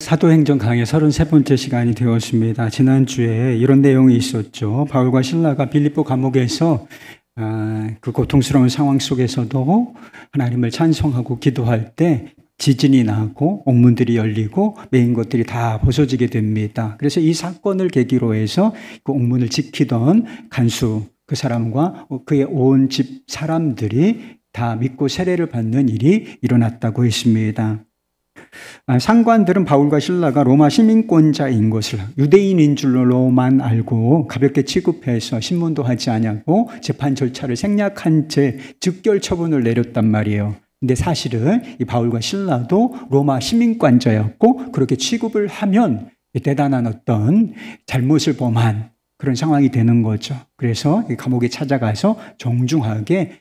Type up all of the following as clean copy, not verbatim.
사도행전 강의 33번째 시간이 되었습니다. 지난주에 이런 내용이 있었죠. 바울과 실라가 빌립보 감옥에서 그 고통스러운 상황 속에서도 하나님을 찬송하고 기도할 때 지진이 나고 옥문들이 열리고 메인 것들이 다 벗어지게 됩니다. 그래서 이 사건을 계기로 해서 그 옥문을 지키던 간수 그 사람과 그의 온 집 사람들이 다 믿고 세례를 받는 일이 일어났다고 했습니다. 상관들은 바울과 실라가 로마 시민권자인 것을 유대인인 줄로만 알고 가볍게 취급해서 신문도 하지 않았고 재판 절차를 생략한 채 즉결 처분을 내렸단 말이에요. 근데 사실은 이 바울과 실라도 로마 시민권자였고 그렇게 취급을 하면 대단한 어떤 잘못을 범한 그런 상황이 되는 거죠. 그래서 감옥에 찾아가서 정중하게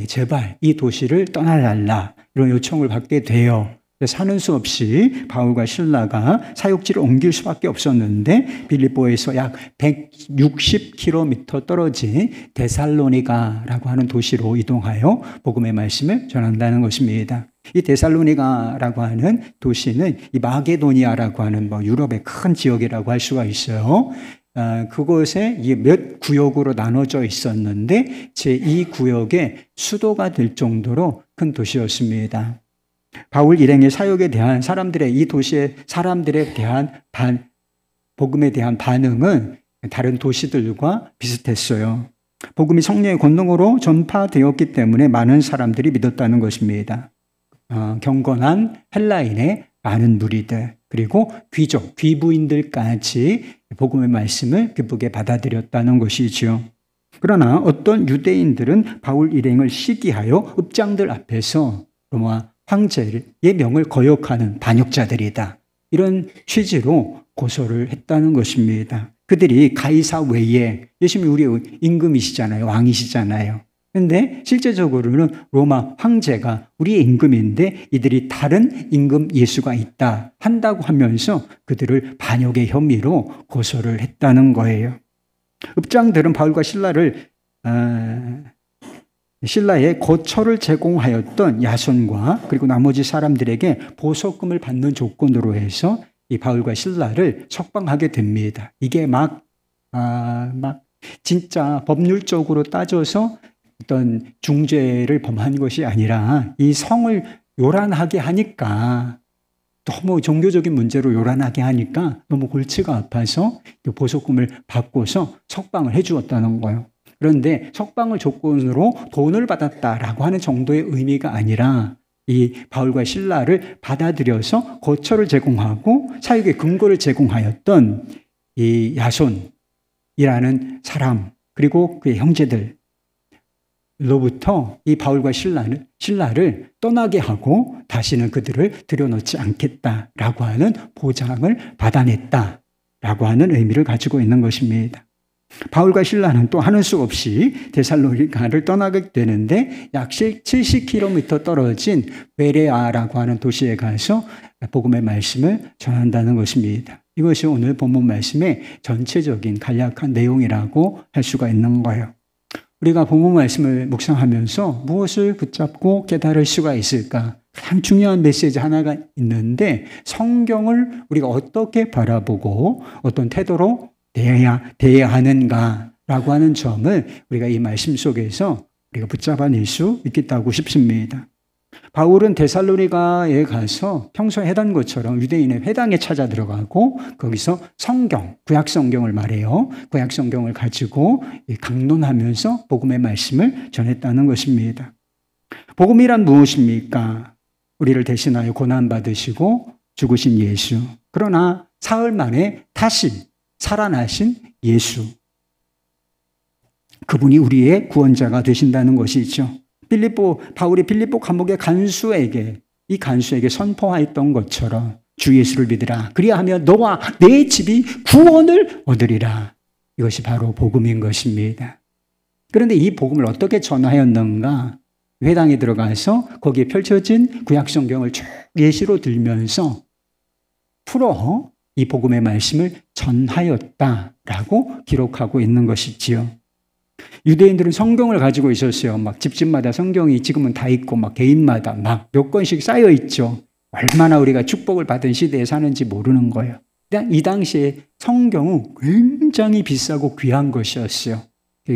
제발 이 도시를 떠나달라 이런 요청을 받게 돼요. 사는 수 없이 바울과 실라가 사역지를 옮길 수밖에 없었는데 빌립보에서 약 160km 떨어진 데살로니가라고 하는 도시로 이동하여 복음의 말씀을 전한다는 것입니다. 이 데살로니가라고 하는 도시는 이 마게도니아라고 하는 유럽의 큰 지역이라고 할 수가 있어요. 그곳에 몇 구역으로 나눠져 있었는데 제2구역의 수도가 될 정도로 큰 도시였습니다. 바울 일행의 사역에 대한 사람들의 이 도시의 사람들에 대한 복음에 대한 반응은 다른 도시들과 비슷했어요. 복음이 성령의 권능으로 전파되었기 때문에 많은 사람들이 믿었다는 것입니다. 경건한 헬라인의 많은 무리들 그리고 귀족, 귀부인들까지 복음의 말씀을 기쁘게 받아들였다는 것이죠. 그러나 어떤 유대인들은 바울 일행을 시기하여 읍장들 앞에서 로마 황제의 명을 거역하는 반역자들이다. 이런 취지로 고소를 했다는 것입니다. 그들이 가이사 외에 예수님이 우리의 임금이시잖아요. 왕이시잖아요. 그런데 실제적으로는 로마 황제가 우리의 임금인데 이들이 다른 임금 예수가 있다 한다고 하면서 그들을 반역의 혐의로 고소를 했다는 거예요. 읍장들은 바울과 신라의 거처를 제공하였던 야손과 그리고 나머지 사람들에게 보석금을 받는 조건으로 해서 이 바울과 신라를 석방하게 됩니다. 이게 진짜 법률적으로 따져서 어떤 중죄를 범한 것이 아니라 이 성을 요란하게 하니까 너무 종교적인 문제로 요란하게 하니까 너무 골치가 아파서 보석금을 받고서 석방을 해 주었다는 거예요. 그런데 석방을 조건으로 돈을 받았다라고 하는 정도의 의미가 아니라 이 바울과 실라를 받아들여서 거처를 제공하고 사역의 근거를 제공하였던 이 야손이라는 사람 그리고 그의 형제들로부터 이 바울과 신라를 떠나게 하고 다시는 그들을 들여놓지 않겠다라고 하는 보장을 받아냈다라고 하는 의미를 가지고 있는 것입니다. 바울과 실라는 또 하는 수 없이 데살로니가를 떠나게 되는데 약 70km 떨어진 베레아라고 하는 도시에 가서 복음의 말씀을 전한다는 것입니다. 이것이 오늘 본문 말씀의 전체적인 간략한 내용이라고 할 수가 있는 거예요. 우리가 본문 말씀을 묵상하면서 무엇을 붙잡고 깨달을 수가 있을까? 가장 중요한 메시지 하나가 있는데 성경을 우리가 어떻게 바라보고 어떤 태도로 대해야 하는가라고 하는 점을 우리가 이 말씀 속에서 우리가 붙잡아낼 수 있겠다고 싶습니다. 바울은 데살로니가에 가서 평소에 해던 것처럼 유대인의 회당에 찾아 들어가고 거기서 성경, 구약 성경을 말해요. 구약 성경을 가지고 강론하면서 복음의 말씀을 전했다는 것입니다. 복음이란 무엇입니까? 우리를 대신하여 고난받으시고 죽으신 예수. 그러나 사흘 만에 다시 살아나신 예수. 그분이 우리의 구원자가 되신다는 것이죠. 바울이 빌립보 감옥의 간수에게 선포하였던 것처럼 주 예수를 믿으라. 그리하면 너와 내 집이 구원을 얻으리라. 이것이 바로 복음인 것입니다. 그런데 이 복음을 어떻게 전하였는가? 회당에 들어가서 거기에 펼쳐진 구약 성경을 쭉 예시로 들면서 풀어 이 복음의 말씀을 전하였다라고 기록하고 있는 것이지요. 유대인들은 성경을 가지고 있었어요. 막 집집마다 성경이 지금은 다 있고 막 개인마다 막 몇 권씩 쌓여 있죠. 얼마나 우리가 축복을 받은 시대에 사는지 모르는 거예요. 이 당시에 성경은 굉장히 비싸고 귀한 것이었어요.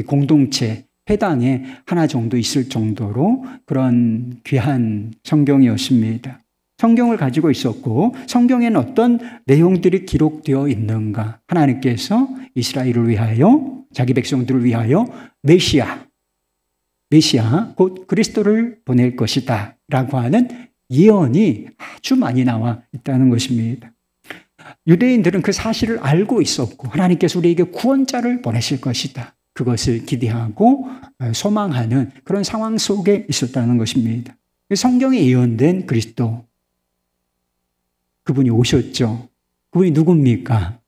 공동체, 회당에 하나 정도 있을 정도로 그런 귀한 성경이었습니다. 성경을 가지고 있었고 성경에는 어떤 내용들이 기록되어 있는가? 하나님께서 이스라엘을 위하여, 자기 백성들을 위하여 메시아 곧 그리스도를 보낼 것이다 라고 하는 예언이 아주 많이 나와 있다는 것입니다. 유대인들은 그 사실을 알고 있었고 하나님께서 우리에게 구원자를 보내실 것이다. 그것을 기대하고 소망하는 그런 상황 속에 있었다는 것입니다. 성경에 예언된 그리스도, 그분이 오셨죠. 그분이 누굽니까?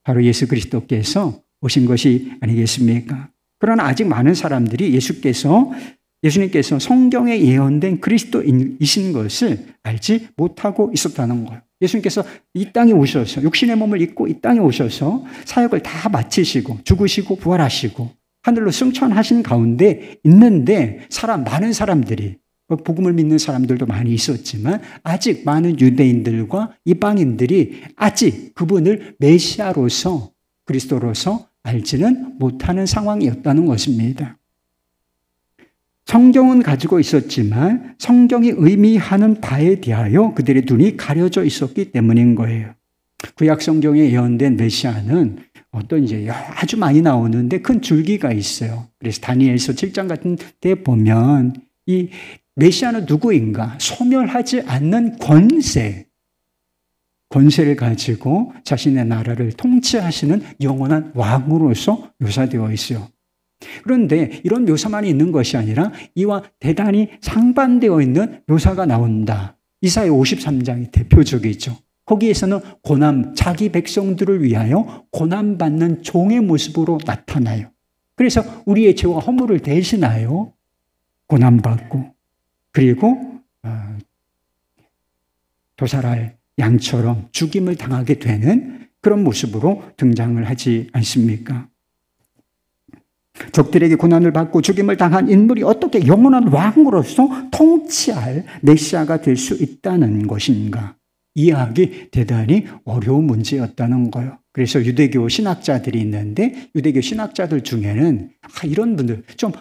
바로 예수 그리스도께서 오신 것이 아니겠습니까? 그러나 아직 많은 사람들이 예수님께서 성경에 예언된 그리스도이신 것을 알지 못하고 있었다는 거예요. 예수님께서 이 땅에 오셔서 육신의 몸을 입고 이 땅에 오셔서 사역을 다 마치시고 죽으시고 부활하시고 하늘로 승천하신 가운데 있는데 많은 사람들이, 복음을 믿는 사람들도 많이 있었지만 아직 많은 유대인들과 이방인들이 아직 그분을 메시아로서, 그리스도로서 알지는 못하는 상황이었다는 것입니다. 성경은 가지고 있었지만 성경이 의미하는 바에 대하여 그들의 눈이 가려져 있었기 때문인 거예요. 구약 성경에 예언된 메시아는 아주 많이 나오는데 큰 줄기가 있어요. 그래서 다니엘서 7장 같은 데 보면 이 메시아는 누구인가? 소멸하지 않는 권세를 가지고 자신의 나라를 통치하시는 영원한 왕으로서 묘사되어 있어요. 그런데 이런 묘사만이 있는 것이 아니라 이와 대단히 상반되어 있는 묘사가 나온다. 이사야 53장이 대표적이죠. 거기에서는 자기 백성들을 위하여 고난받는 종의 모습으로 나타나요. 그래서 우리의 죄와 허물을 대신하여 고난받고, 그리고 도살할 양처럼 죽임을 당하게 되는 그런 모습으로 등장을 하지 않습니까? 적들에게 고난을 받고 죽임을 당한 인물이 어떻게 영원한 왕으로서 통치할 메시아가 될 수 있다는 것인가? 이해하기 대단히 어려운 문제였다는 거예요. 그래서 유대교 신학자들이 있는데 유대교 신학자들 중에는 이런 분들 좀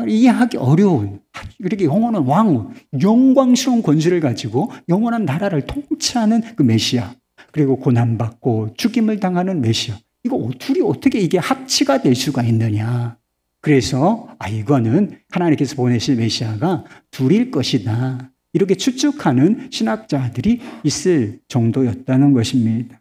이해하기 어려운, 이렇게 영원한 왕, 영광스러운 권세를 가지고 영원한 나라를 통치하는 그 메시아, 그리고 고난받고 죽임을 당하는 메시아, 이거 둘이 어떻게 이게 합치가 될 수가 있느냐. 그래서 이거는 하나님께서 보내실 메시아가 둘일 것이다, 이렇게 추측하는 신학자들이 있을 정도였다는 것입니다.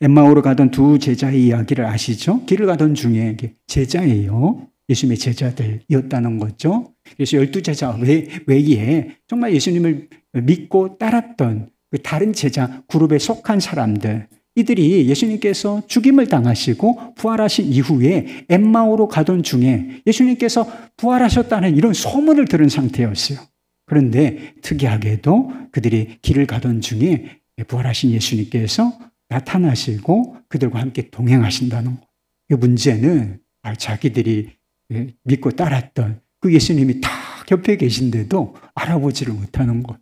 엠마오로 가던 두 제자의 이야기를 아시죠? 길을 가던 중에 제자예요. 예수님의 제자들이었다는 거죠. 그래서 12제자 외에 정말 예수님을 믿고 따랐던 그 다른 제자 그룹에 속한 사람들, 이들이 예수님께서 죽임을 당하시고 부활하신 이후에 엠마오로 가던 중에 예수님께서 부활하셨다는 이런 소문을 들은 상태였어요. 그런데 특이하게도 그들이 길을 가던 중에 부활하신 예수님께서 나타나시고 그들과 함께 동행하신다는 것. 이 문제는 자기들이 믿고 따랐던 그 예수님이 다 옆에 계신데도 알아보지를 못하는 것.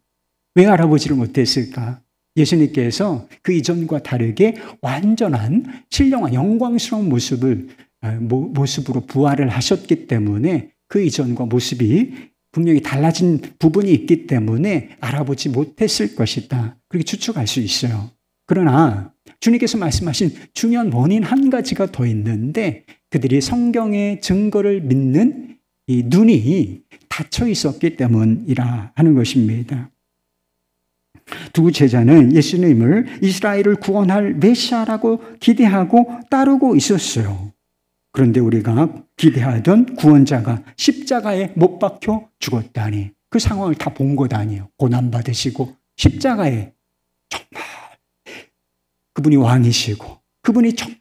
왜 알아보지를 못했을까? 예수님께서 그 이전과 다르게 완전한 신령한 영광스러운 모습으로 부활을 하셨기 때문에 그 이전과 모습이 분명히 달라진 부분이 있기 때문에 알아보지 못했을 것이다, 그렇게 추측할 수 있어요. 그러나 주님께서 말씀하신 중요한 원인 한 가지가 더 있는데, 그들이 성경의 증거를 믿는 이 눈이 닫혀 있었기 때문이라 하는 것입니다. 두 제자는 예수님을 이스라엘을 구원할 메시아라고 기대하고 따르고 있었어요. 그런데 우리가 기대하던 구원자가 십자가에 못 박혀 죽었다니, 그 상황을 다 본 것 아니에요. 고난받으시고 십자가에 정말 그분이 왕이시고 그분이 정말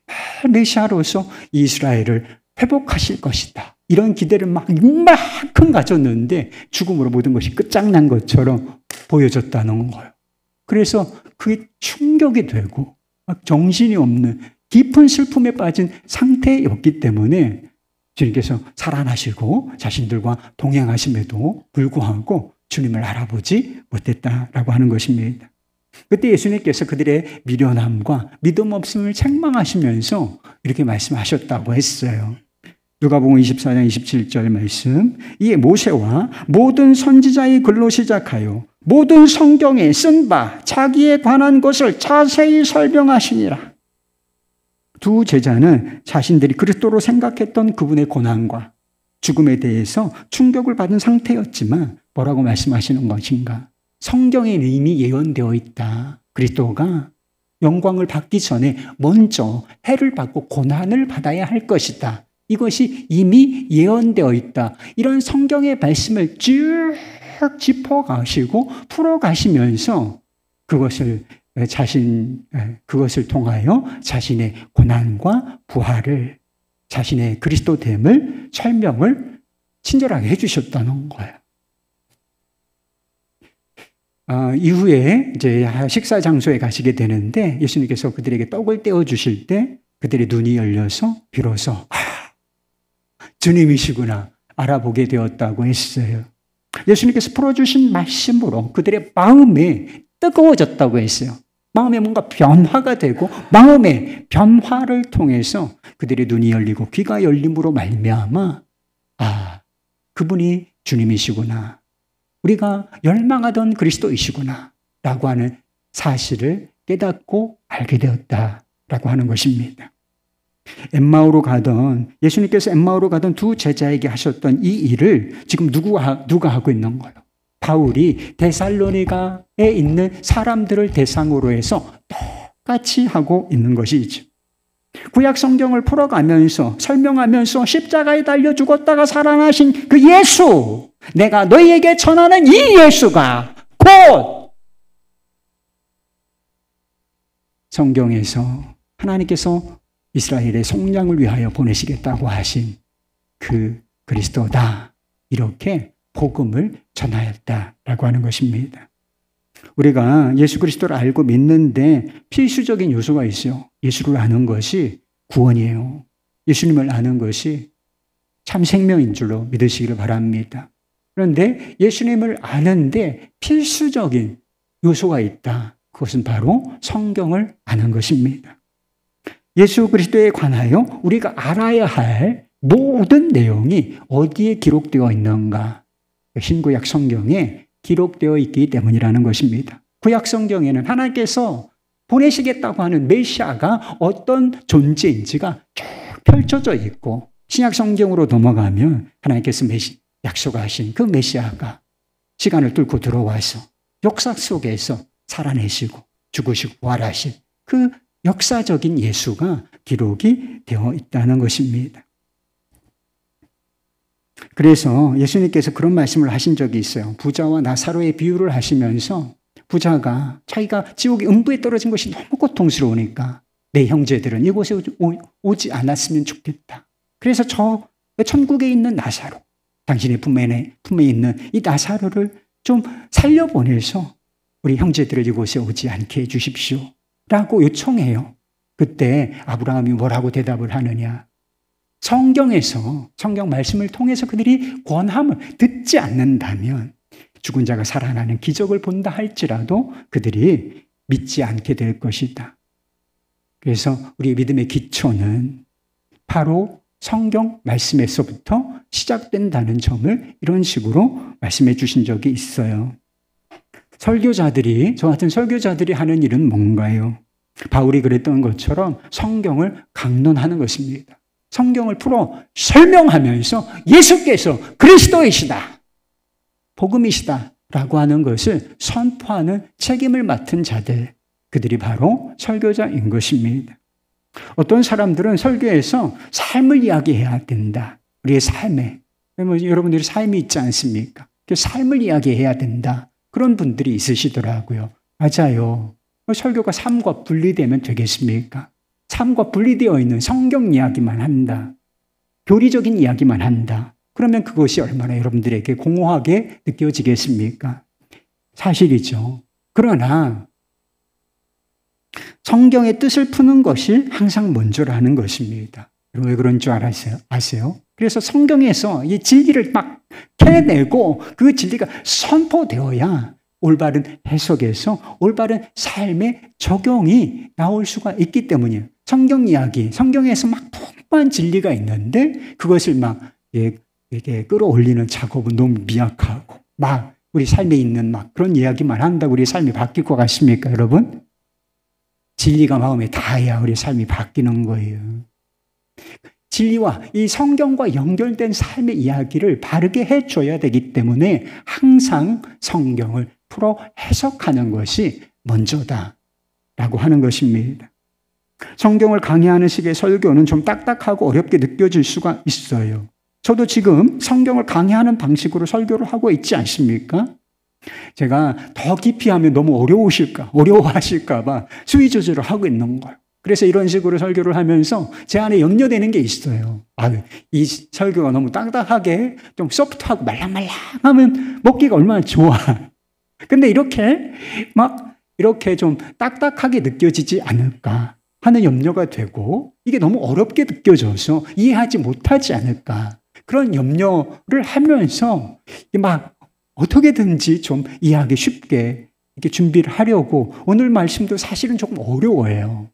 메시아로서 이스라엘을 회복하실 것이다, 이런 기대를 이만큼 가졌는데 죽음으로 모든 것이 끝장난 것처럼 보여졌다는 거예요. 그래서 그게 충격이 되고 정신이 없는 깊은 슬픔에 빠진 상태였기 때문에 주님께서 살아나시고 자신들과 동행하심에도 불구하고 주님을 알아보지 못했다라고 하는 것입니다. 그때 예수님께서 그들의 미련함과 믿음 없음을 책망하시면서 이렇게 말씀하셨다고 했어요. 누가복음 24장 27절 말씀, 이에 모세와 모든 선지자의 글로 시작하여 모든 성경에 쓴 바 자기에 관한 것을 자세히 설명하시니라. 두 제자는 자신들이 그리스도로 생각했던 그분의 고난과 죽음에 대해서 충격을 받은 상태였지만 뭐라고 말씀하시는 것인가? 성경에 이미 예언되어 있다. 그리스도가 영광을 받기 전에 먼저 해를 받고 고난을 받아야 할 것이다. 이것이 이미 예언되어 있다. 이런 성경의 말씀을 쭉 짚어가시고 풀어가시면서 그것을 통하여 자신의 고난과 부활을, 자신의 그리스도됨을 설명을 친절하게 해주셨다는 거예요. 이후에 이제 식사 장소에 가시게 되는데 예수님께서 그들에게 떡을 떼어 주실 때 그들의 눈이 열려서 비로소 주님이시구나 알아보게 되었다고 했어요. 예수님께서 풀어주신 말씀으로 그들의 마음이 뜨거워졌다고 했어요. 마음에 뭔가 변화가 되고 마음의 변화를 통해서 그들의 눈이 열리고 귀가 열림으로 말미암아 그분이 주님이시구나. 우리가 열망하던 그리스도이시구나 라고 하는 사실을 깨닫고 알게 되었다라고 하는 것입니다. 예수님께서 엠마오로 가던 두 제자에게 하셨던 이 일을 지금 누가 하고 있는 거예요? 바울이 데살로니가에 있는 사람들을 대상으로 해서 똑같이 하고 있는 것이죠. 구약 성경을 풀어가면서 설명하면서 십자가에 달려 죽었다가 살아나신 그 예수, 내가 너희에게 전하는 이 예수가 곧 성경에서 하나님께서 이스라엘의 속량을 위하여 보내시겠다고 하신 그 그리스도다. 이렇게 복음을 전하였다라고 하는 것입니다. 우리가 예수 그리스도를 알고 믿는데 필수적인 요소가 있어요. 예수를 아는 것이 구원이에요. 예수님을 아는 것이 참 생명인 줄로 믿으시기를 바랍니다. 그런데 예수님을 아는데 필수적인 요소가 있다. 그것은 바로 성경을 아는 것입니다. 예수 그리스도에 관하여 우리가 알아야 할 모든 내용이 어디에 기록되어 있는가? 신구약 성경에 기록되어 있기 때문이라는 것입니다. 구약 성경에는 하나님께서 보내시겠다고 하는 메시아가 어떤 존재인지가 쭉 펼쳐져 있고, 신약 성경으로 넘어가면 하나님께서 약속하신 그 메시아가 시간을 뚫고 들어와서 역사 속에서 살아내시고 죽으시고 부활하신 그 역사적인 예수가 기록이 되어 있다는 것입니다. 그래서 예수님께서 그런 말씀을 하신 적이 있어요. 부자와 나사로의 비유를 하시면서 부자가 자기가 지옥의 음부에 떨어진 것이 너무 고통스러우니까 내 형제들은 이곳에 오지 않았으면 좋겠다. 그래서 저 천국에 있는 나사로, 당신의 품에 있는 이 나사로를 좀 살려보내서 우리 형제들을 이곳에 오지 않게 해주십시오 라고 요청해요. 그때 아브라함이 뭐라고 대답을 하느냐? 성경에서, 성경 말씀을 통해서 그들이 권함을 듣지 않는다면 죽은 자가 살아나는 기적을 본다 할지라도 그들이 믿지 않게 될 것이다. 그래서 우리의 믿음의 기초는 바로 성경 말씀에서부터 시작된다는 점을 이런 식으로 말씀해 주신 적이 있어요. 설교자들이, 저 같은 설교자들이 하는 일은 뭔가요? 바울이 그랬던 것처럼 성경을 강론하는 것입니다. 성경을 풀어 설명하면서 예수께서 그리스도이시다, 복음이시다 라고 하는 것을 선포하는 책임을 맡은 자들, 그들이 바로 설교자인 것입니다. 어떤 사람들은 설교에서 삶을 이야기해야 된다. 우리의 삶에, 여러분들이 삶이 있지 않습니까? 그 삶을 이야기해야 된다. 그런 분들이 있으시더라고요. 맞아요. 설교가 삶과 분리되면 되겠습니까? 삶과 분리되어 있는 성경 이야기만 한다. 교리적인 이야기만 한다. 그러면 그것이 얼마나 여러분들에게 공허하게 느껴지겠습니까? 사실이죠. 그러나 성경의 뜻을 푸는 것이 항상 먼저라는 것입니다. 왜 그런 줄 아세요? 그래서 성경에서 이 진리를 막 캐내고 그 진리가 선포되어야 올바른 해석에서 올바른 삶의 적용이 나올 수가 있기 때문이에요. 성경 이야기, 성경에서 막 풍부한 진리가 있는데 그것을 막 이렇게 끌어올리는 작업은 너무 미약하고 막 우리 삶에 있는 막 그런 이야기만 한다고 우리 삶이 바뀔 것 같습니까, 여러분? 진리가 마음에 닿아야 우리 삶이 바뀌는 거예요. 진리와 이 성경과 연결된 삶의 이야기를 바르게 해줘야 되기 때문에 항상 성경을 풀어 해석하는 것이 먼저다라고 하는 것입니다. 성경을 강의하는 식의 설교는 좀 딱딱하고 어렵게 느껴질 수가 있어요. 저도 지금 성경을 강의하는 방식으로 설교를 하고 있지 않습니까? 제가 더 깊이 하면 너무 어려워하실까 봐 수위 조절을 하고 있는 거예요. 그래서 이런 식으로 설교를 하면서 제 안에 염려되는 게 있어요. 이 설교가 너무 딱딱하게 좀 소프트하고 말랑말랑하면 먹기가 얼마나 좋아. 근데 이렇게 좀 딱딱하게 느껴지지 않을까 하는 염려가 되고 이게 너무 어렵게 느껴져서 이해하지 못하지 않을까 그런 염려를 하면서 막 어떻게든지 좀 이해하기 쉽게 이렇게 준비를 하려고 오늘 말씀도 사실은 조금 어려워요.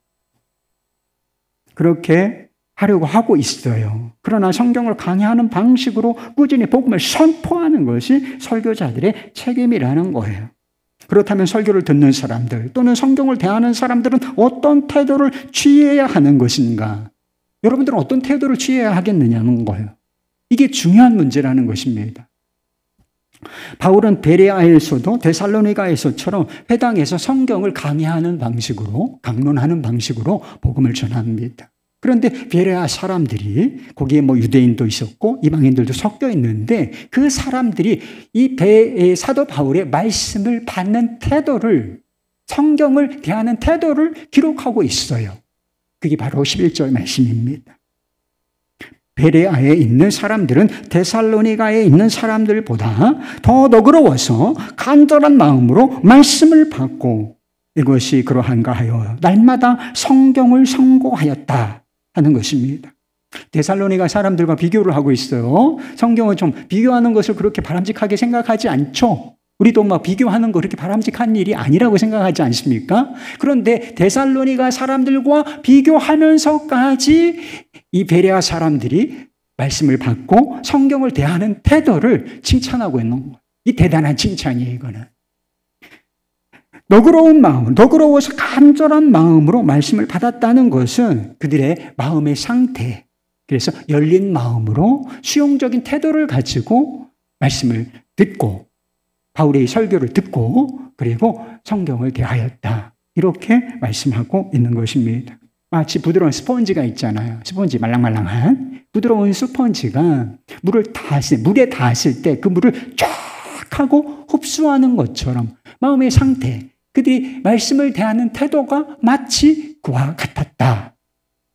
그렇게 하려고 하고 있어요. 그러나 성경을 강의하는 방식으로 꾸준히 복음을 선포하는 것이 설교자들의 책임이라는 거예요. 그렇다면 설교를 듣는 사람들 또는 성경을 대하는 사람들은 어떤 태도를 취해야 하는 것인가? 여러분들은 어떤 태도를 취해야 하겠느냐는 거예요. 이게 중요한 문제라는 것입니다. 바울은 베레아에서도 데살로니가에서처럼 회당에서 성경을 강의하는 방식으로 강론하는 방식으로 복음을 전합니다. 그런데 베레아 사람들이 거기에 유대인도 있었고 이방인들도 섞여 있는데 그 사람들이 이 사도 바울의 말씀을 받는 태도를 성경을 대하는 태도를 기록하고 있어요. 그게 바로 11절 말씀입니다. 베레아에 있는 사람들은 데살로니가에 있는 사람들보다 더 너그러워서 간절한 마음으로 말씀을 받고 이것이 그러한가 하여 날마다 성경을 선고하였다 하는 것입니다. 데살로니가 사람들과 비교를 하고 있어요. 성경을 좀 비교하는 것을 그렇게 바람직하게 생각하지 않죠. 우리도 비교하는 거 그렇게 바람직한 일이 아니라고 생각하지 않습니까? 그런데 데살로니가 사람들과 비교하면서까지 이 베레아 사람들이 말씀을 받고 성경을 대하는 태도를 칭찬하고 있는 거예요. 이 대단한 칭찬이에요, 이거는. 너그러워서 간절한 마음으로 말씀을 받았다는 것은 그들의 마음의 상태, 그래서 열린 마음으로 수용적인 태도를 가지고 말씀을 듣고 바울의 설교를 듣고 그리고 성경을 대하였다. 이렇게 말씀하고 있는 것입니다. 마치 부드러운 스펀지가 있잖아요. 스펀지 말랑말랑한 부드러운 스펀지가 물에 닿았을 때 그 물을 쫙 하고 흡수하는 것처럼 마음의 상태, 그들이 말씀을 대하는 태도가 마치 그와 같았다.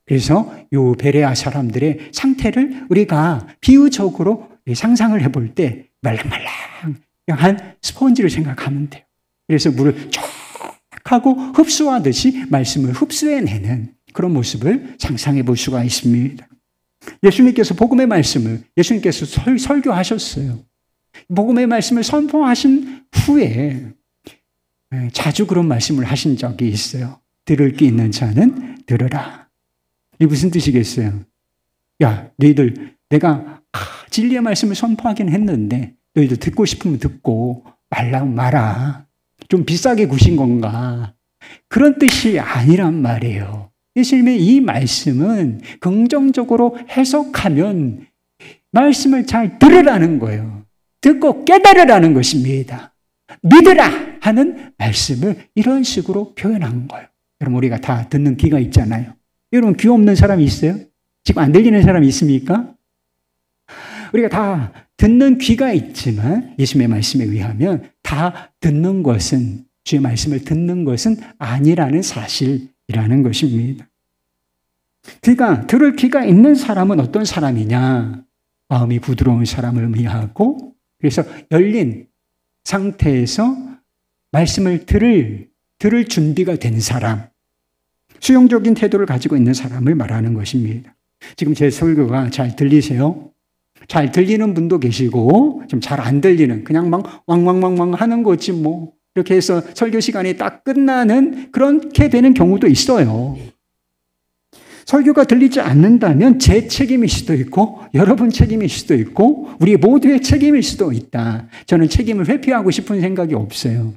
그래서 이 베레아 사람들의 상태를 우리가 비유적으로 상상을 해볼 때 말랑말랑한 스펀지를 생각하면 돼요. 그래서 물을 쫙 하고 흡수하듯이 말씀을 흡수해내는 그런 모습을 상상해 볼 수가 있습니다. 예수님께서 복음의 말씀을 예수님께서 설교하셨어요. 복음의 말씀을 선포하신 후에 자주 그런 말씀을 하신 적이 있어요. 들을 귀 있는 자는 들으라. 이게 무슨 뜻이겠어요? 야, 너희들 내가 진리의 말씀을 선포하긴 했는데 너희들 듣고 싶으면 듣고 말라면 말아. 좀 비싸게 구신 건가? 그런 뜻이 아니란 말이에요. 예수님의 이 말씀은 긍정적으로 해석하면 말씀을 잘 들으라는 거예요. 듣고 깨달으라는 것입니다. 믿으라 하는 말씀을 이런 식으로 표현한 거예요. 여러분 우리가 다 듣는 귀가 있잖아요. 여러분 귀 없는 사람이 있어요? 지금 안 들리는 사람이 있습니까? 우리가 다 듣는 귀가 있지만 예수님의 말씀에 의하면 다 듣는 것은 주의 말씀을 듣는 것은 아니라는 사실이라는 것입니다. 들을 귀가 있는 사람은 어떤 사람이냐? 마음이 부드러운 사람을 의미하고 그래서 열린 상태에서 말씀을 들을 준비가 된 사람, 수용적인 태도를 가지고 있는 사람을 말하는 것입니다. 지금 제 설교가 잘 들리세요? 잘 들리는 분도 계시고 좀 잘 안 들리는, 그냥 막 왕왕왕왕 하는 거지 뭐 이렇게 해서 설교 시간이 딱 끝나는 그렇게 되는 경우도 있어요. 설교가 들리지 않는다면 제 책임일 수도 있고 여러분 책임일 수도 있고 우리 모두의 책임일 수도 있다. 저는 책임을 회피하고 싶은 생각이 없어요.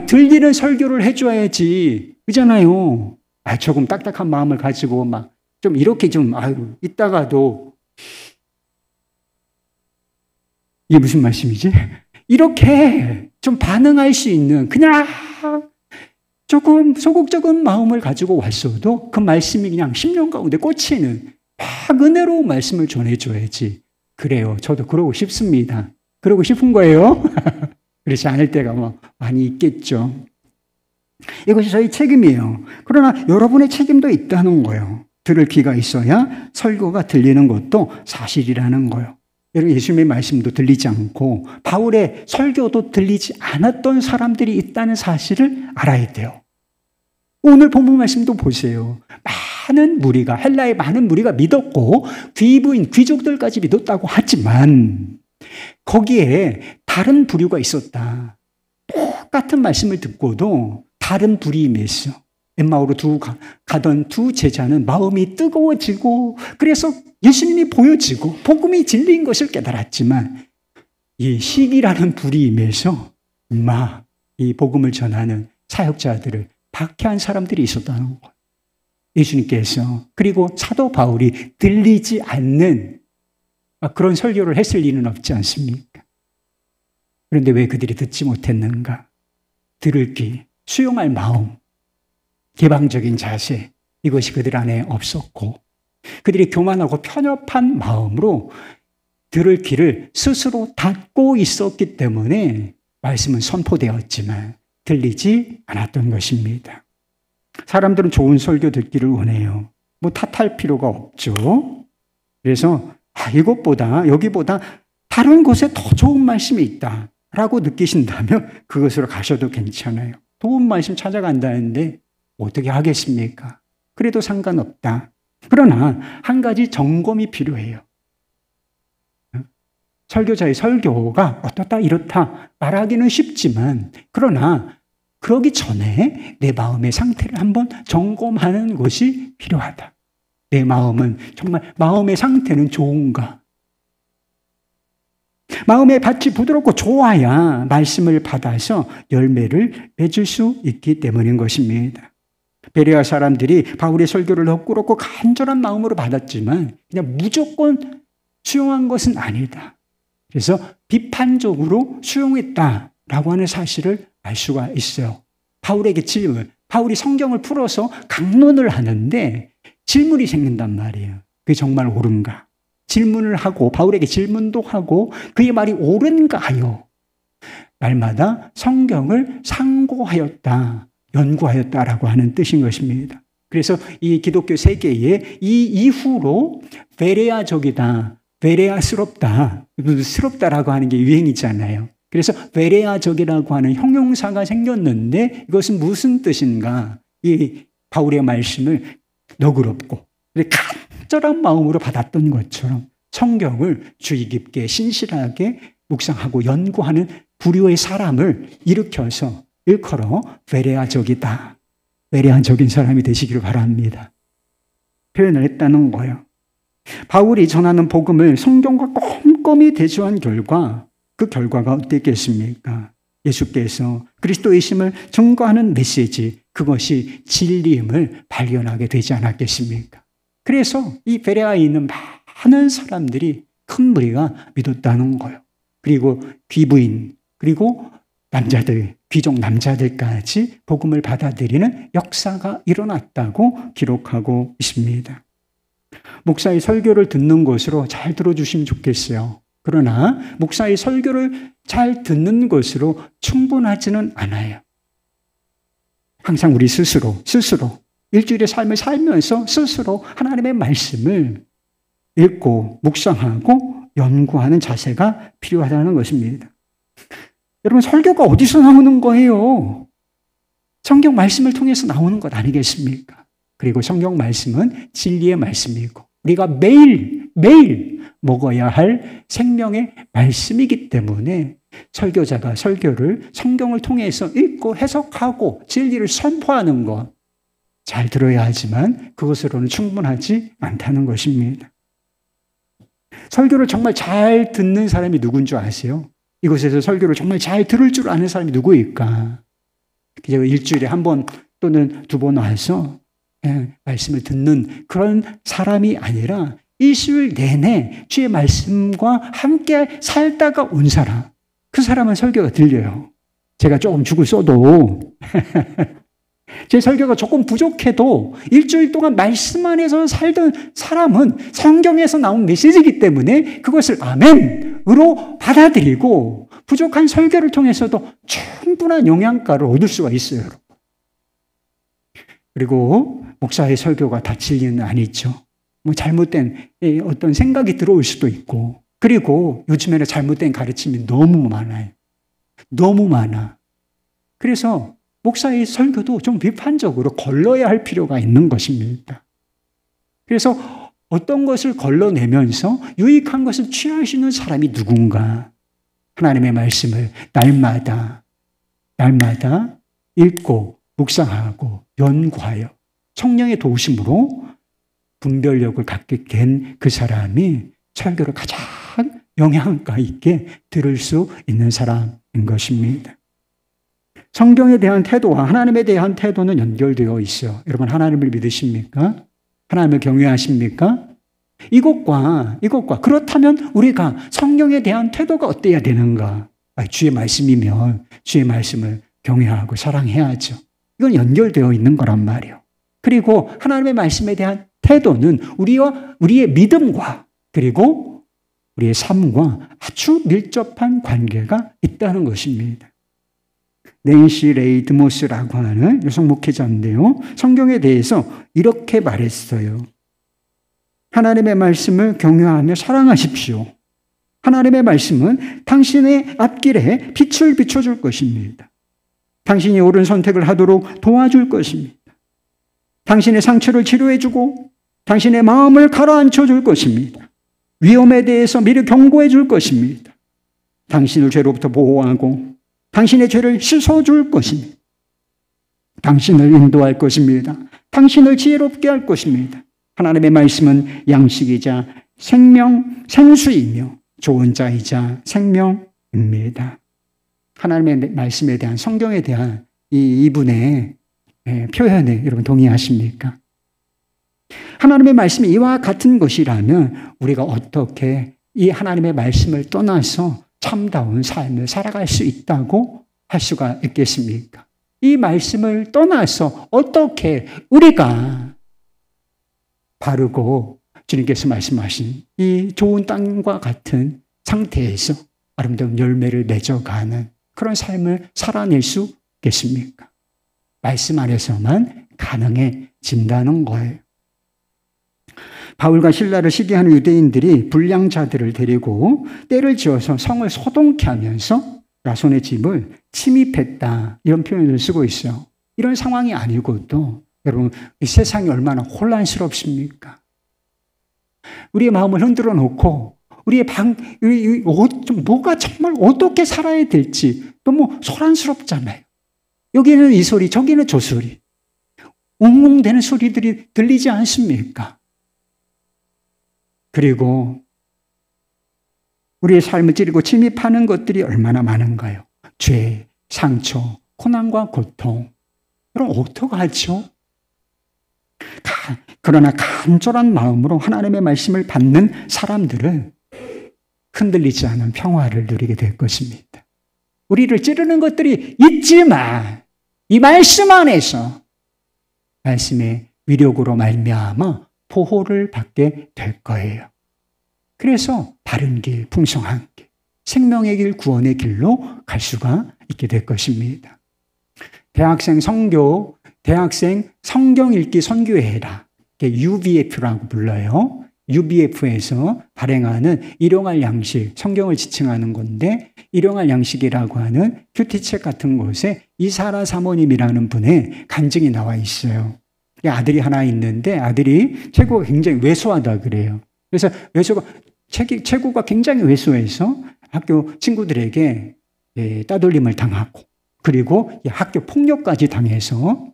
들리는 설교를 해줘야지. 그잖아요. 조금 딱딱한 마음을 가지고 막 좀 이렇게 좀 있다가도 이게 무슨 말씀이지? 이렇게 좀 반응할 수 있는 그냥 조금 소극적인 마음을 가지고 왔어도 그 말씀이 그냥 심령 가운데 꽂히는 막 은혜로운 말씀을 전해줘야지. 그래요. 저도 그러고 싶습니다. 그러고 싶은 거예요. 그렇지 않을 때가 많이 있겠죠. 이것이 저희 책임이에요. 그러나 여러분의 책임도 있다는 거예요. 들을 귀가 있어야 설교가 들리는 것도 사실이라는 거예요. 예수님의 말씀도 들리지 않고 바울의 설교도 들리지 않았던 사람들이 있다는 사실을 알아야 돼요. 오늘 본문 말씀도 보세요. 많은 무리가, 헬라의 많은 무리가 믿었고 귀부인, 귀족들까지 믿었다고 하지만 거기에 다른 부류가 있었다. 똑같은 말씀을 듣고도 다른 부류임에서 엠마오로 가던 두 제자는 마음이 뜨거워지고 그래서 예수님이 보여지고 복음이 진리인 것을 깨달았지만 이 시기라는 불이임에서 이 복음을 전하는 사역자들을 박해한 사람들이 있었다는 거예요. 예수님께서 그리고 사도 바울이 들리지 않는 그런 설교를 했을 리는 없지 않습니까? 그런데 왜 그들이 듣지 못했는가? 들을 귀, 수용할 마음, 개방적인 자세, 이것이 그들 안에 없었고 그들이 교만하고 편협한 마음으로 들을 귀를 스스로 닫고 있었기 때문에 말씀은 선포되었지만 들리지 않았던 것입니다. 사람들은 좋은 설교 듣기를 원해요. 탓할 필요가 없죠. 그래서 이것보다 여기보다 다른 곳에 더 좋은 말씀이 있다라고 느끼신다면 그것으로 가셔도 괜찮아요. 좋은 말씀 찾아간다는데 어떻게 하겠습니까? 그래도 상관없다. 그러나 한 가지 점검이 필요해요. 설교자의 설교가 어떻다 이렇다 말하기는 쉽지만 그러나 그러기 전에 내 마음의 상태를 한번 점검하는 것이 필요하다. 내 마음은 정말 마음의 상태는 좋은가? 마음의 밭이 부드럽고 좋아야 말씀을 받아서 열매를 맺을 수 있기 때문인 것입니다. 베레아 사람들이 바울의 설교를 헛구럽고 간절한 마음으로 받았지만 그냥 무조건 수용한 것은 아니다. 그래서 비판적으로 수용했다라고 하는 사실을 알 수가 있어요. 바울에게 질문, 바울이 성경을 풀어서 강론을 하는데 질문이 생긴단 말이에요. 그게 정말 옳은가? 질문을 하고 바울에게 질문도 하고 그의 말이 옳은가요? 날마다 성경을 상고하였다. 연구하였다라고 하는 뜻인 것입니다. 그래서 이 기독교 세계에 이 이후로 베레아적이다, 베레아스럽다라고 하는 게 유행이잖아요. 그래서 베레아적이라고 하는 형용사가 생겼는데 이것은 무슨 뜻인가? 이 바울의 말씀을 너그럽고 간절한 마음으로 받았던 것처럼 성경을 주의 깊게 신실하게 묵상하고 연구하는 부류의 사람을 일으켜서 일컬어 베레아적이다. 베레아적인 사람이 되시기를 바랍니다. 표현을 했다는 거예요. 바울이 전하는 복음을 성경과 꼼꼼히 대조한 결과 그 결과가 어땠겠습니까? 예수께서 그리스도이심을 증거하는 메시지, 그것이 진리임을 발견하게 되지 않았겠습니까? 그래서 이 베레아에 있는 많은 사람들이 큰 무리가 믿었다는 거예요. 그리고 귀부인, 그리고 남자들, 귀족 남자들까지 복음을 받아들이는 역사가 일어났다고 기록하고 있습니다. 목사의 설교를 듣는 것으로 잘 들어주시면 좋겠어요. 그러나 목사의 설교를 잘 듣는 것으로 충분하지는 않아요. 항상 우리 스스로 일주일의 삶을 살면서 스스로 하나님의 말씀을 읽고 묵상하고 연구하는 자세가 필요하다는 것입니다. 여러분, 설교가 어디서 나오는 거예요? 성경 말씀을 통해서 나오는 것 아니겠습니까? 그리고 성경 말씀은 진리의 말씀이고 우리가 매일 매일 먹어야 할 생명의 말씀이기 때문에 설교자가 설교를 성경을 통해서 읽고 해석하고 진리를 선포하는 것 잘 들어야 하지만 그것으로는 충분하지 않다는 것입니다. 설교를 정말 잘 듣는 사람이 누군 줄 아세요? 이곳에서 설교를 정말 잘 들을 줄 아는 사람이 누구일까? 제가 일주일에 한 번 또는 두 번 와서 말씀을 듣는 그런 사람이 아니라 일주일 내내 주의 말씀과 함께 살다가 온 사람, 그 사람은 설교가 들려요. 제가 조금 죽을 써도 제 설교가 조금 부족해도 일주일 동안 말씀 안에서 살던 사람은 성경에서 나온 메시지이기 때문에 그것을 아멘으로 받아들이고 부족한 설교를 통해서도 충분한 영양가를 얻을 수가 있어요. 여러분. 그리고 목사의 설교가 다 진리는 아니죠. 뭐 잘못된 어떤 생각이 들어올 수도 있고, 그리고 요즘에는 잘못된 가르침이 너무 많아요. 너무 많아. 그래서 목사의 설교도 좀 비판적으로 걸러야 할 필요가 있는 것입니다. 그래서 어떤 것을 걸러내면서 유익한 것을 취하시는 사람이 누군가, 하나님의 말씀을 날마다 읽고 묵상하고 연구하여 성령의 도우심으로 분별력을 갖게 된 그 사람이 설교를 가장 영향가 있게 들을 수 있는 사람인 것입니다. 성경에 대한 태도와 하나님에 대한 태도는 연결되어 있어요. 여러분, 하나님을 믿으십니까? 하나님을 경외하십니까? 이것과 그렇다면 우리가 성경에 대한 태도가 어때야 되는가? 주의 말씀이면 주의 말씀을 경외하고 사랑해야죠. 이건 연결되어 있는 거란 말이에요. 그리고 하나님의 말씀에 대한 태도는 우리의 믿음과 그리고 우리의 삶과 아주 밀접한 관계가 있다는 것입니다. 낸시 레이 드모스라고 하는 여성 목회자인데요. 성경에 대해서 이렇게 말했어요. 하나님의 말씀을 경외하며 사랑하십시오. 하나님의 말씀은 당신의 앞길에 빛을 비춰줄 것입니다. 당신이 옳은 선택을 하도록 도와줄 것입니다. 당신의 상처를 치료해주고 당신의 마음을 가라앉혀 줄 것입니다. 위험에 대해서 미리 경고해 줄 것입니다. 당신을 죄로부터 보호하고 당신의 죄를 씻어줄 것입니다. 당신을 인도할 것입니다. 당신을 지혜롭게 할 것입니다. 하나님의 말씀은 양식이자 생수이며 좋은 자이자 생명입니다. 하나님의 말씀에 대한, 성경에 대한 이분의 표현에 여러분 동의하십니까? 하나님의 말씀이 이와 같은 것이라면 우리가 어떻게 이 하나님의 말씀을 떠나서 참다운 삶을 살아갈 수 있다고 할 수가 있겠습니까? 이 말씀을 떠나서 어떻게 우리가 바르고 주님께서 말씀하신 이 좋은 땅과 같은 상태에서 아름다운 열매를 맺어가는 그런 삶을 살아낼 수 있겠습니까? 말씀 안에서만 가능해진다는 거예요. 바울과 실라를 시기하는 유대인들이 불량자들을 데리고 때를 지어서 성을 소동케 하면서 야손의 집을 침입했다, 이런 표현을 쓰고 있어요. 이런 상황이 아니고도 여러분, 이 세상이 얼마나 혼란스럽습니까? 우리의 마음을 흔들어 놓고 우리의 뭐가 정말 어떻게 살아야 될지 너무 소란스럽잖아요. 여기는 이 소리, 저기는 저 소리, 웅웅대는 소리들이 들리지 않습니까? 그리고 우리의 삶을 찌르고 침입하는 것들이 얼마나 많은가요? 죄, 상처, 고난과 고통. 그럼 어떡하죠? 그러나 간절한 마음으로 하나님의 말씀을 받는 사람들은 흔들리지 않은 평화를 누리게 될 것입니다. 우리를 찌르는 것들이 있지만 이 말씀 안에서 말씀의 위력으로 말미암아 보호를 받게 될 거예요. 그래서 바른 길, 풍성한 길, 생명의 길, 구원의 길로 갈 수가 있게 될 것입니다. 대학생 선교, 대학생 성경 읽기 선교회라, UBF라고 불러요. UBF에서 발행하는 일용할 양식, 성경을 지칭하는 건데 일용할 양식이라고 하는 큐티책 같은 곳에 이사라 사모님이라는 분의 간증이 나와 있어요. 아들이 하나 있는데 아들이 체구가 굉장히 왜소하다 그래요. 그래서 최고가 굉장히 왜소해서 학교 친구들에게 따돌림을 당하고 그리고 학교 폭력까지 당해서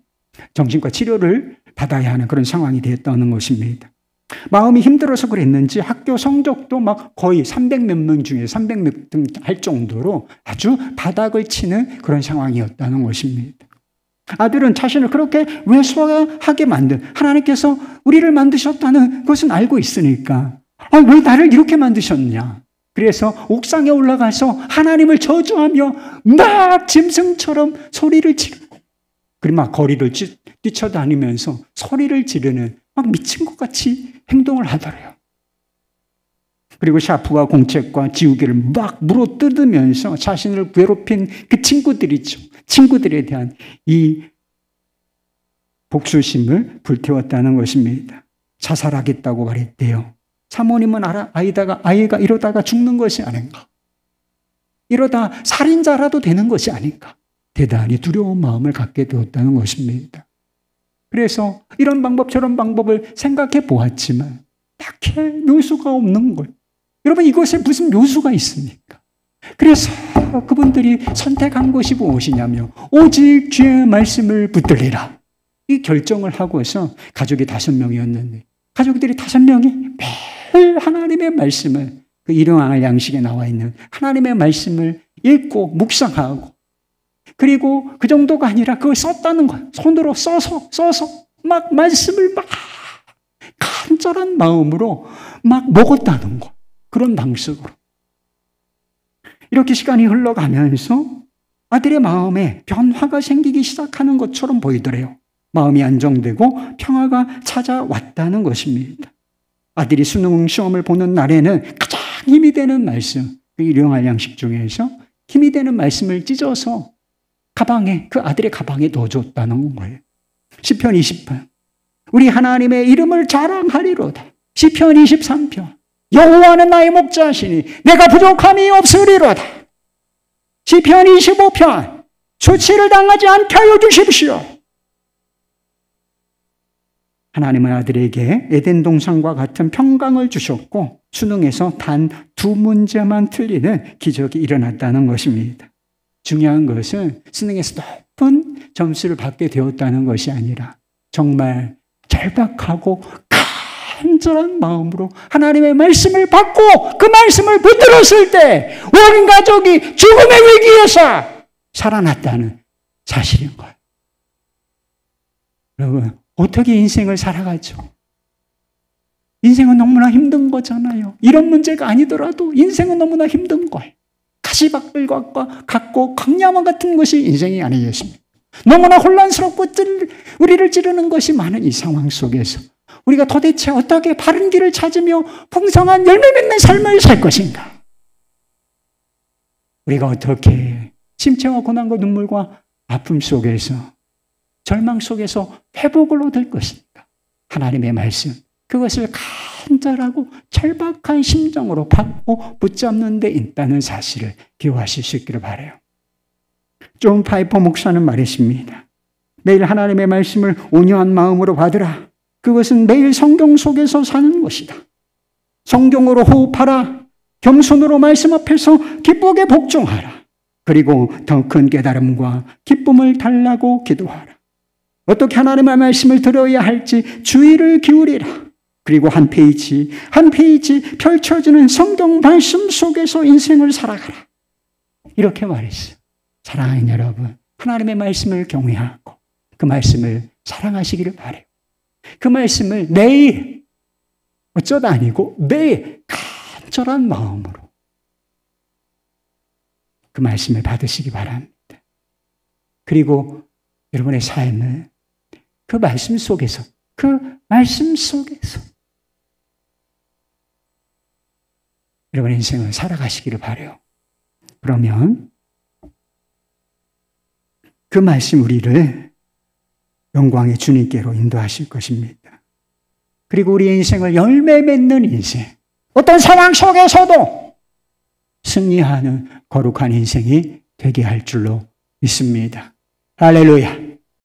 정신과 치료를 받아야 하는 그런 상황이 되었다는 것입니다. 마음이 힘들어서 그랬는지 학교 성적도 막 거의 300몇 명 중에 300몇 등 할 정도로 아주 바닥을 치는 그런 상황이었다는 것입니다. 아들은 자신을 그렇게 왜소하게 만든 하나님께서 우리를 만드셨다는 것은 알고 있으니까 왜 나를 이렇게 만드셨냐. 그래서 옥상에 올라가서 하나님을 저주하며 막 짐승처럼 소리를 지르고 그리고 막 거리를 뛰쳐다니면서 소리를 지르는 막 미친 것 같이 행동을 하더래요. 그리고 샤프와 공책과 지우개를 막 물어뜯으면서 자신을 괴롭힌 그 친구들이죠. 친구들에 대한 이 복수심을 불태웠다는 것입니다. 자살하겠다고 말했대요. 사모님은 아이가 이러다가 죽는 것이 아닌가. 이러다 살인자라도 되는 것이 아닌가. 대단히 두려운 마음을 갖게 되었다는 것입니다. 그래서 이런 방법 저런 방법을 생각해 보았지만 딱히 묘수가 없는 걸. 여러분 이것에 무슨 묘수가 있습니까? 그래서 그분들이 선택한 것이 무엇이냐면 오직 주의 말씀을 붙들리라. 이 결정을 하고서 가족이 5명이었는데 가족들이 5명이 매일 하나님의 말씀을 그 일용할 양식에 나와 있는 하나님의 말씀을 읽고 묵상하고 그리고 그 정도가 아니라 그걸 썼다는 거예요. 손으로 써서 막 말씀을 막 간절한 마음으로 막 먹었다는 거. 그런 방식으로. 이렇게 시간이 흘러가면서 아들의 마음에 변화가 생기기 시작하는 것처럼 보이더래요. 마음이 안정되고 평화가 찾아왔다는 것입니다. 아들이 수능 시험을 보는 날에는 가장 힘이 되는 말씀, 그 일용할 양식 중에서 힘이 되는 말씀을 찢어서 그 아들의 가방에 넣어줬다는 거예요. 시편 20편. 우리 하나님의 이름을 자랑하리로다. 시편 23편. 여호와는 나의 목자시니 내가 부족함이 없으리로다. 시편 25편. 수치를 당하지 않게 하여 주십시오. 하나님은 아들에게 에덴 동산과 같은 평강을 주셨고 수능에서 단 2문제만 틀리는 기적이 일어났다는 것입니다. 중요한 것은 수능에서 높은 점수를 받게 되었다는 것이 아니라 정말 절박하고 간절한 마음으로 하나님의 말씀을 받고 그 말씀을 붙들었을 때 온 가족이 죽음의 위기에서 살아났다는 사실인 거예요. 여러분 어떻게 인생을 살아가죠? 인생은 너무나 힘든 거잖아요. 이런 문제가 아니더라도 인생은 너무나 힘든 거예요. 가시밭들과 같고 강야와 같은 것이 인생이 아니겠습니까? 너무나 혼란스럽고 우리를 찌르는 것이 많은 이 상황 속에서 우리가 도대체 어떻게 바른 길을 찾으며 풍성한 열매 맺는 삶을 살 것인가? 우리가 어떻게 심체와 고난과 눈물과 아픔 속에서 절망 속에서 회복을 얻을 것인가? 하나님의 말씀, 그것을 간절하고 절박한 심정으로 받고 붙잡는 데 있다는 사실을 기억하실 수 있기를 바라요. 존 파이퍼 목사는 말했습니다. 매일 하나님의 말씀을 온유한 마음으로 받으라. 그것은 매일 성경 속에서 사는 것이다. 성경으로 호흡하라. 겸손으로 말씀 앞에서 기쁘게 복종하라. 그리고 더 큰 깨달음과 기쁨을 달라고 기도하라. 어떻게 하나님의 말씀을 들어야 할지 주의를 기울이라. 그리고 한 페이지 한 페이지 펼쳐지는 성경 말씀 속에서 인생을 살아가라. 이렇게 말했어요. 사랑하는 여러분, 하나님의 말씀을 경외하고 그 말씀을 사랑하시기를 바라요. 그 말씀을 매일 어쩌다 아니고 매일 간절한 마음으로 그 말씀을 받으시기 바랍니다. 그리고 여러분의 삶을 그 말씀 속에서 여러분의 인생을 살아가시기를 바라요. 그러면 그 말씀 우리를 영광의 주님께로 인도하실 것입니다. 그리고 우리의 인생을 열매 맺는 인생, 어떤 상황 속에서도 승리하는 거룩한 인생이 되게 할 줄로 믿습니다. 할렐루야.